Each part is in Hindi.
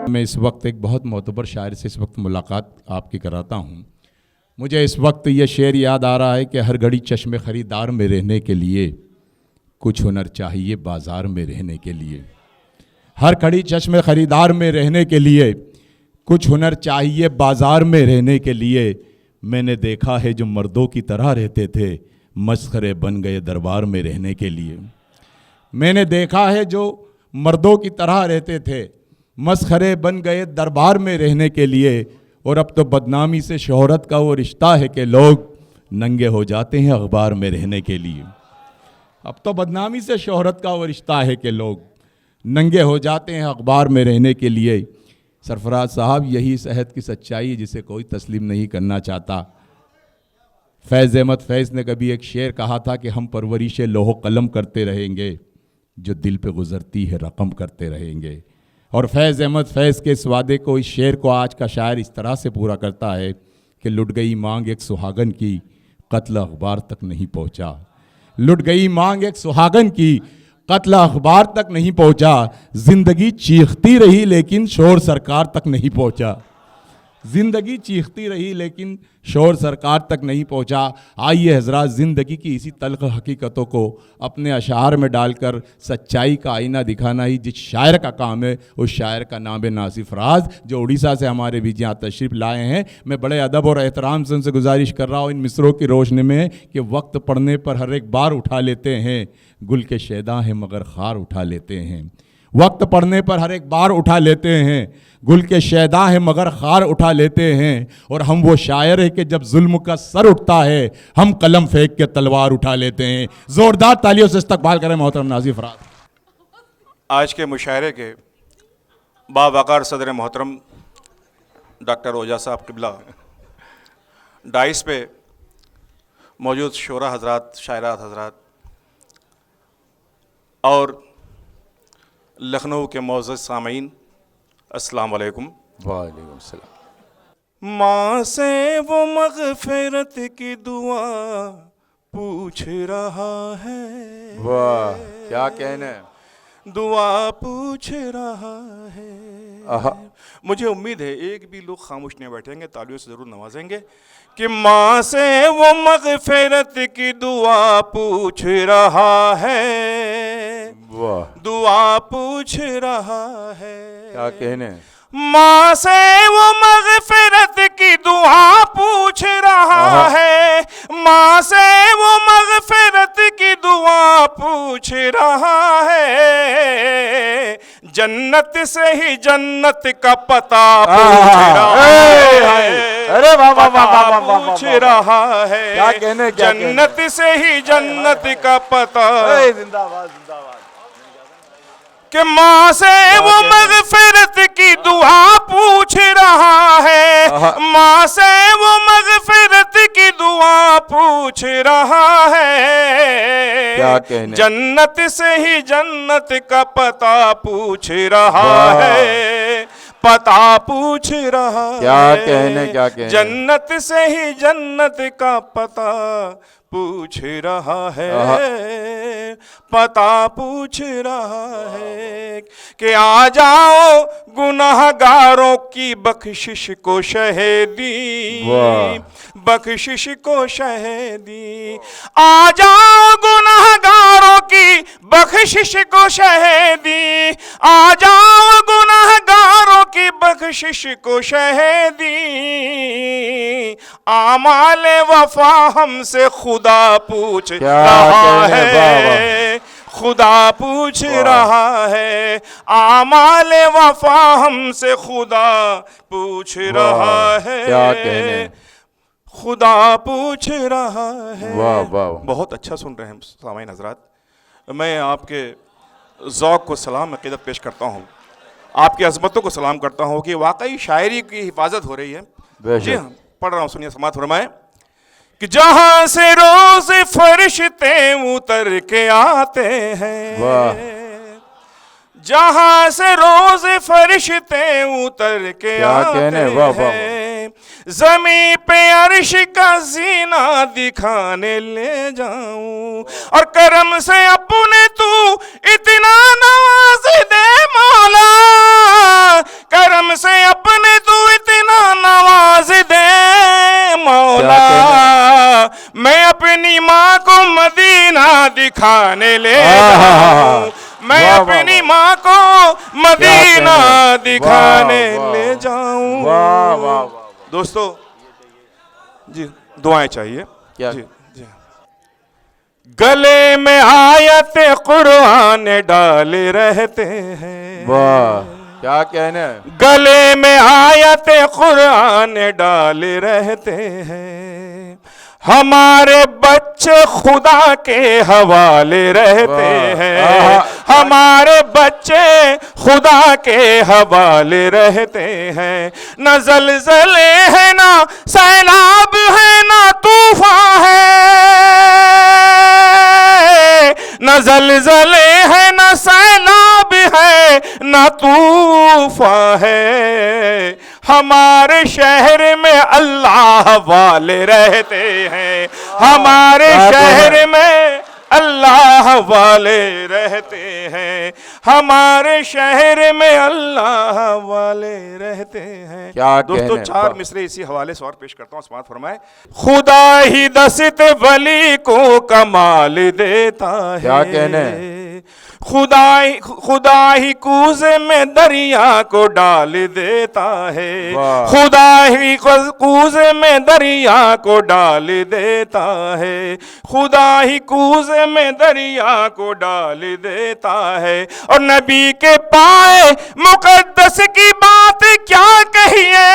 मैं इस वक्त एक बहुत मोतबर शायर से इस वक्त मुलाकात आपकी कराता हूँ। मुझे इस वक्त ये शेर याद आ रहा है कि हर घड़ी चश्मे ख़रीदार में रहने के लिए कुछ हुनर चाहिए बाज़ार में रहने के लिए। हर घड़ी चश्मे ख़रीदार में रहने के लिए कुछ हुनर चाहिए बाज़ार में रहने के लिए। मैंने देखा है जो मर्दों की तरह रहते थे मस्खरे बन गए दरबार में रहने के लिए। मैंने देखा है जो मर्दों की तरह रहते थे मस्खरे बन गए दरबार में रहने के लिए। और अब तो बदनामी से शोहरत का वो रिश्ता है कि लोग नंगे हो जाते हैं अखबार में रहने के लिए। अब तो बदनामी से शोहरत का वो रिश्ता है कि लोग नंगे हो जाते हैं अखबार में रहने के लिए। सरफराज साहब, यही सेहत की सच्चाई है जिसे कोई तस्लीम नहीं करना चाहता। फैज़ अहमद फैज़ ने कभी एक शेर कहा था कि हम परवरिश लोहो कलम करते रहेंगे, जो दिल पे गुजरती है रकम करते रहेंगे। और फैज़ अहमद फैज़ के इस वादे को, इस शेर को आज का शायर इस तरह से पूरा करता है कि लुट गई मांग एक सुहागन की, कत्ल अखबार तक नहीं पहुंचा। लुट गई मांग एक सुहागन की, कत्ल अखबार तक नहीं पहुंचा। जिंदगी चीखती रही लेकिन शोर सरकार तक नहीं पहुंचा। जिंदगी चीखती रही लेकिन शोर सरकार तक नहीं पहुंचा। आइए हजरात, ज़िंदगी की इसी तल्ख हकीकतों को अपने अशार में डालकर सच्चाई का आईना दिखाना ही जिस शायर का काम है, उस शायर का नाम है नासिफ राज, जो उड़ीसा से हमारे बीच यहाँ तशरीफ़ लाए हैं। मैं बड़े अदब और एहतराम से उनसे गुजारिश कर रहा हूँ इन मिसरों की रोशनी में कि वक्त पड़ने पर हर एक बार उठा लेते हैं, गुल के शैदा हैं मगर खार उठा लेते हैं। वक्त पड़ने पर हर एक बार उठा लेते हैं, गुल के शैदा है मगर खार उठा लेते हैं। और हम वो शायर है कि जब जुल्म का सर उठता है हम कलम फेंक के तलवार उठा लेते हैं। जोरदार तालियों से इस्तकबाल करें मोहतरम नासिफ राज। आज के मुशायरे के बावकार सदर मोहतरम डॉक्टर ओजा साहब किबला, डाइस पे मौजूद शोरा हजरात, शायरात हजरात और लखनऊ के मौजूद सामीन, अस्सलाम वालेकुम। वालेकुम सलाम। माँ से वो मग़फ़िरत की दुआ पूछ रहा है। वाह, क्या कहने, दुआ पूछ रहा है। मुझे उम्मीद है एक भी लोग खामोश नहीं बैठेंगे, तालियों से ज़रूर नवाजेंगे कि माँ से वो मग़फ़िरत की दुआ पूछ रहा है। वाह, दुआ पूछ रहा है। क्या कहने, माँ से वो मग़फ़िरत की दुआ पूछ रहा है। माँ से वो मग़फ़िरत की दुआ पूछ रहा है। जन्नत से ही जन्नत का पता पूछ रहा है। अरे वाह वाह वाह वाह, पूछ रहा है। क्या कहने, जन्नत से ही जन्नत का पता। जिंदाबाद जिंदाबाद। कि माँ से वो मग़फ़िरत की दुआ पूछ रहा है। माँ से वो मग़फ़िरत की दुआ पूछ रहा है। क्या कहने, जन्नत से ही जन्नत का पता पूछ रहा है। पता पूछ रहा है। क्या कहने, क्या कहने, जन्नत से ही जन्नत का पता पूछ रहा है। पता पूछ रहा है कि आ जाओ गुनाहगारों की बख्शिश को शहीदी, बख्शिश को शहीदी। आ जाओ गुनाहगारों की बख्शिश को शहीदी। आ जाओ गुनाहगारों की बख्शिश को शहीदी। आमाले वफा हमसे खुदा पूछ रहा है। खुदा पूछ रहा है। आमाले वफा हमसे खुदा पूछ रहा है। क्या कहने, खुदा पूछ रहा है। वाह वाह, बहुत अच्छा सुन रहे हैं सामाईन हजरात। मैं आपके ज़ौक़ को सलाम अक़ीदत पेश करता हूँ, आपकी अज़मतों को सलाम करता हूँ कि वाकई शायरी की हिफाजत हो रही है। जी हाँ, पढ़ रहा हूँ, सुनिए, समाअत फरमाएं कि जहाँ से रोज़ फरिश्ते उतर के आते हैं। जहाँ से रोज़ फरिश्ते उतर के आते हैं। ज़मीं पे अर्श का ज़ीना दिखाने ले जाऊं और करम से अपने तू इतना नवाज दे मौला। करम मदीना दिखाने ले जाऊं, मैं अपनी माँ को मदीना दिखाने ले जाऊं। दोस्तों जी दुआएं चाहिए जी जी। गले में आयत कुरान डाले रहते हैं, वाह क्या कहने, गले में आयत कुरान डाले रहते हैं, हमारे बच्चे खुदा के हवाले रहते हैं, हमारे बच्चे खुदा के हवाले रहते हैं। न ज़लज़ले है ना सैलाब है ना तूफान है, न ज़लज़ले है न सैलाब है न तूफान है, हमारे शहर में अल्लाह वाले रहते हैं, हमारे शहर में अल्लाह वाले रहते हैं, हमारे शहर में अल्लाह वाले रहते हैं। क्या दोस्तों कहने, चार मिसरे इसी हवाले से और पेश करता हूँ, समाअत फरमाए। खुदा ही दस्त वली को कमाल देता है, क्या कहने, खुदा ही कूज़े में दरिया को डाल देता है, वाह। खुदा ही कूज़े में दरिया को डाल देता है, खुदा ही कूज़े में दरिया को डाल देता है। और नबी के पाए मुकद्दस की बात क्या कहिए,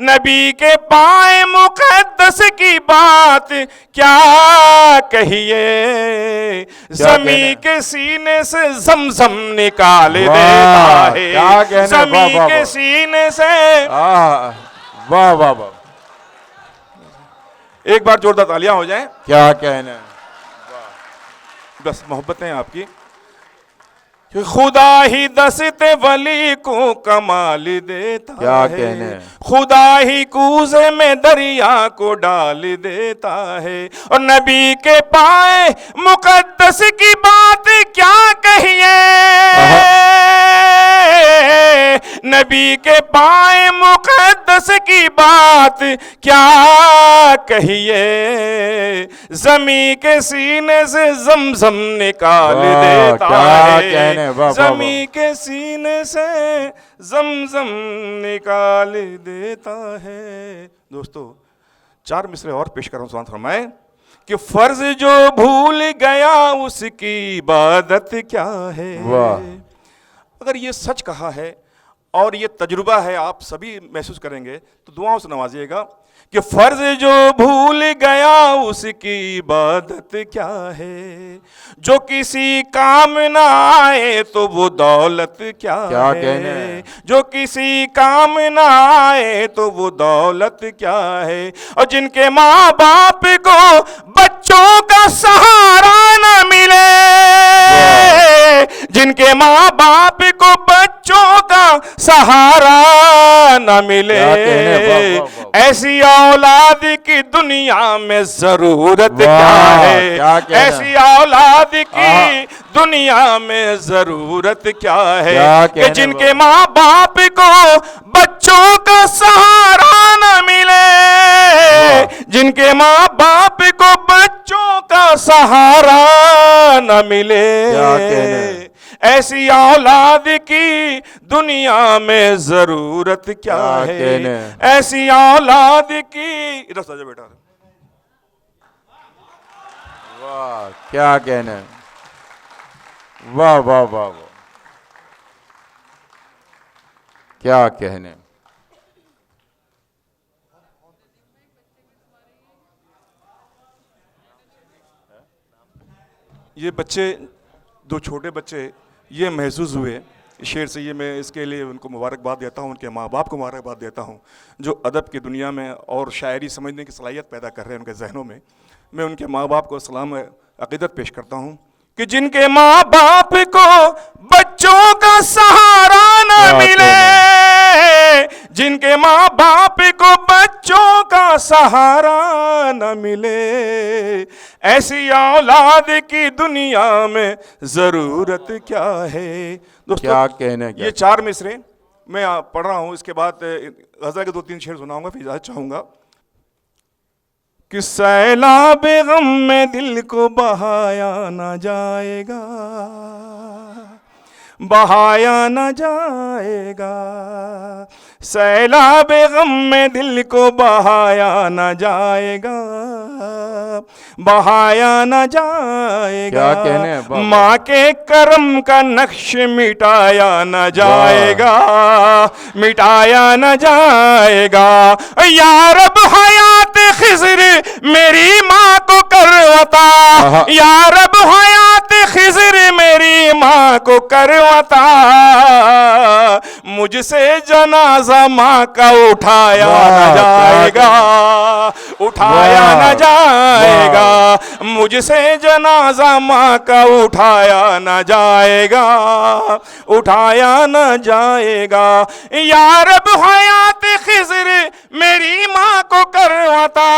नबी के पाए मुकद्दस की बात क्या कहिए, ज़मीं के सीने से ज़मज़म निकाल देता है, ज़मीं के सीने से। वाह वाह वाह, एक बार जोरदार तालियां हो जाएं। क्या कहने, बस मोहब्बतें आपकी। खुदा ही दस्त वली को कमाल देता क्या है, कहने, खुदा ही कूज़े में दरिया को डाल देता है। और नबी के पाए मुकद्दस की बात क्या कहिए, नबी के पाए मुकद्दस की बात क्या कहिए, ज़मीं के सीने से ज़मज़म निकाल देता है, ज़मीं के सीने से ज़मज़म निकाल देता है। दोस्तों चार मिसरे और पेश कर रहा हूँ, समाअत फरमाए कि फ़र्ज जो भूल गया उसकी इबादत क्या है। अगर ये सच कहा है और ये तजुर्बा है, आप सभी महसूस करेंगे, तो दुआओं से नवाजिएगा कि फ़र्ज जो भूल गया उसकी इबादत क्या है, जो किसी काम ना आए तो वो दौलत क्या है, कहने, जो किसी काम ना आए तो वो दौलत क्या है। और जिनके माँ बाप को बच्चों का सहारा न मिले, जिनके माँ बाप को बच्चों का सहारा न मिले, ऐसी औलाद की दुनिया में जरूरत क्या है, ऐसी औलाद की दुनिया में जरूरत क्या है कि जिनके माँ बाप को बच्चों का सहारा न मिले, जिनके माँ बाप को बच्चों का सहारा न मिले, ऐसी औलाद की दुनिया में जरूरत क्या है, ऐसी औलाद की। इधर जा बेटा। वाह क्या कहने, वाह वाह वाह वाह, क्या कहने। ये बच्चे, दो छोटे बच्चे, ये महसूस हुए शेर से, ये मैं इसके लिए उनको मुबारकबाद देता हूँ, उनके माँ बाप को मुबारकबाद देता हूँ जो अदब की दुनिया में और शायरी समझने की सलाहियत पैदा कर रहे हैं उनके जहनों में। मैं उनके माँ बाप को सलाम अक़ीदत पेश करता हूँ कि जिनके माँ बाप को बच्चों का सहारा न मिले, जिनके माँ बाप को बच्चों का सहारा न मिले, ऐसी औलाद की दुनिया में ज़रूरत क्या है। दोस्तों क्या कहने, ये चार मिसरे मैं पढ़ रहा हूँ, इसके बाद गज़ल के दो तीन शेर सुनाऊंगा, फिर इजाज़त चाहूँगा। कि सैलाब गम में दिल को बहाया न जाएगा, बहाया न जाएगा। सैलाब गम में दिल को बहाया न जाएगा, बहाया न जाएगा। क्या कहने हैं बाबा? माँ के करम का नक्श मिटाया न जाएगा, मिटाया न जाएगा। या रब हयात खिज़र मेरी माँ को करवता, या रब हयात खिज़र मेरी माँ को करवता। मुझसे जनाजा माँ का उठाया न जाएगा, उठाया न जाएगा। मुझसे जनाजा माँ का उठाया न जाएगा, उठाया न जाएगा। या रब हयात खिज़र मेरी माँ को करवता,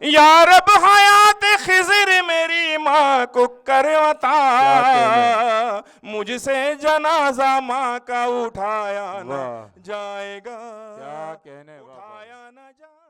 या रब हयात खिज़र मेरी माँ को करवता। मुझसे जनाजा माँ का उठाया न जाएगा, क्या कहने बाबा? उठाया न जाएगा।